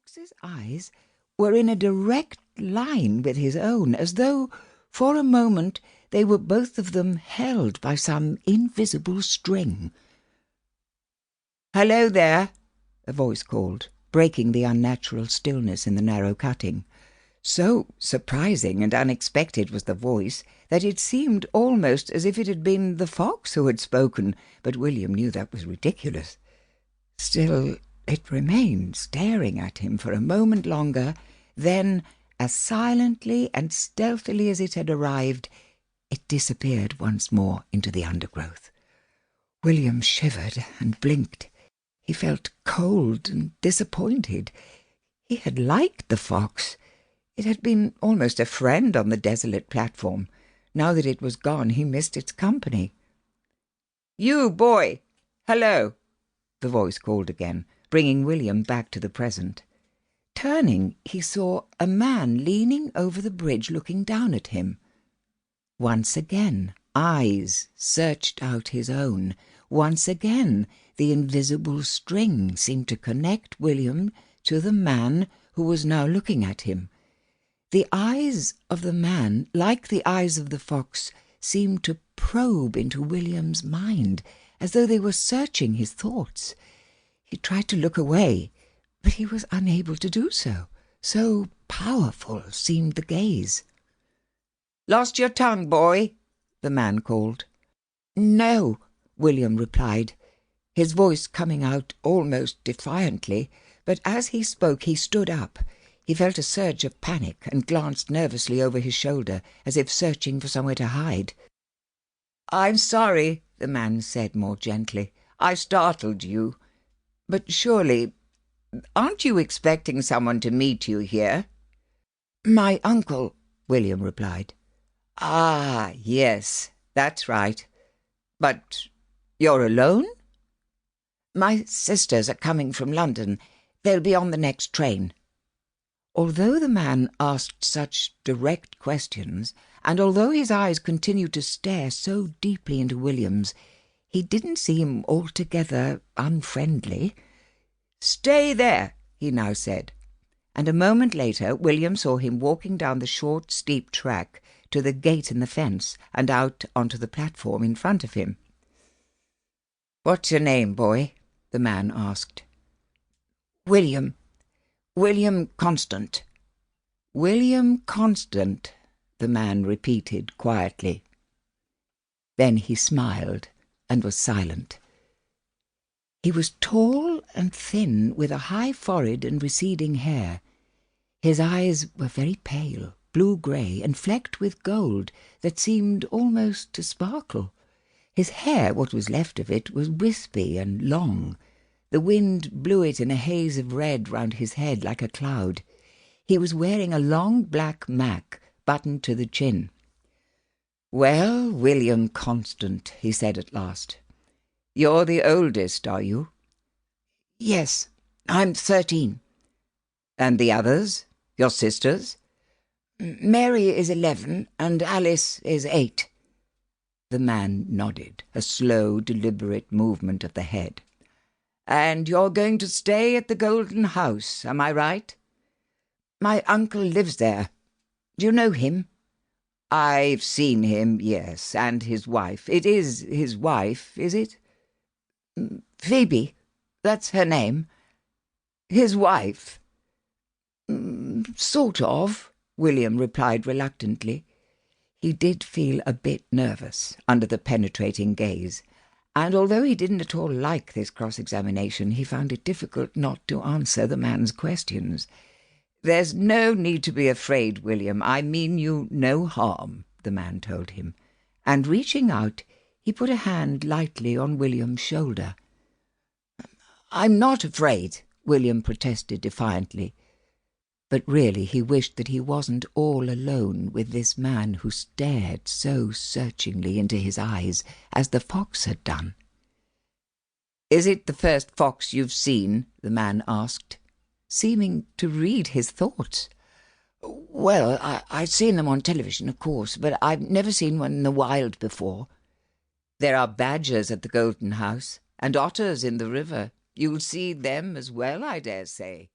fox's eyes were in a direct line with his own, as though, for a moment, they were both of them held by some invisible string. "Hello there," a voice called, breaking the unnatural stillness in the narrow cutting. So surprising and unexpected was the voice that it seemed almost as if it had been the fox who had spoken, but William knew that was ridiculous. Still, it remained staring at him for a moment longer, then, as silently and stealthily as it had arrived, it disappeared once more into the undergrowth. William shivered and blinked. He felt cold and disappointed. He had liked the fox. It had been almost a friend on the desolate platform. Now that it was gone, he missed its company. "You, boy! Hello!" the voice called again, bringing William back to the present. Turning, he saw a man leaning over the bridge looking down at him. Once again, eyes searched out his own. Once again, the invisible string seemed to connect William to the man who was now looking at him. The eyes of the man, like the eyes of the fox, seemed to probe into William's mind, as though they were searching his thoughts. He tried to look away, but he was unable to do so. So powerful seemed the gaze. "Lost your tongue, boy?" the man called. "No," William replied, his voice coming out almost defiantly, but as he spoke he stood up. He felt a surge of panic and glanced nervously over his shoulder, as if searching for somewhere to hide. "I'm sorry," the man said more gently. "I startled you. But surely, aren't you expecting someone to meet you here?" "My uncle," William replied. "Ah, yes, that's right. But you're alone?" "My sisters are coming from London. They'll be on the next train." Although the man asked such direct questions, and although his eyes continued to stare so deeply into William's, he didn't seem altogether unfriendly. "Stay there," he now said, and a moment later William saw him walking down the short, steep track to the gate in the fence and out onto the platform in front of him. "What's your name, boy?" the man asked. "William Constant." "William Constant," the man repeated quietly. Then he smiled and was silent. He was tall and thin, with a high forehead and receding hair. His eyes were very pale, blue-grey, and flecked with gold that seemed almost to sparkle. His hair, what was left of it, was wispy and long. The wind blew it in a haze of red round his head like a cloud. He was wearing a long black mac buttoned to the chin. "Well, William Constant," he said at last, "you're the oldest, are you?" "Yes, I'm 13. "And the others? Your sisters?" "Mary is 11 and Alice is 8. The man nodded, a slow, deliberate movement of the head. "And you're going to stay at the Golden House, am I right?" "My uncle lives there. Do you know him?" "I've seen him, yes, and his wife. It is his wife, is it?" "Phoebe, that's her name." "His wife?" "Sort of," William replied reluctantly. He did feel a bit nervous under the penetrating gaze, and although he didn't at all like this cross-examination, he found it difficult not to answer the man's questions. "There's no need to be afraid, William. I mean you no harm," the man told him, and reaching out, he put a hand lightly on William's shoulder. "I'm not afraid," William protested defiantly. But really he wished that he wasn't all alone with this man who stared so searchingly into his eyes as the fox had done. "Is it the first fox you've seen?" the man asked, seeming to read his thoughts. "Well, I've seen them on television, of course, but I've never seen one in the wild before." "There are badgers at the Golden House, and otters in the river. You'll see them as well, I dare say."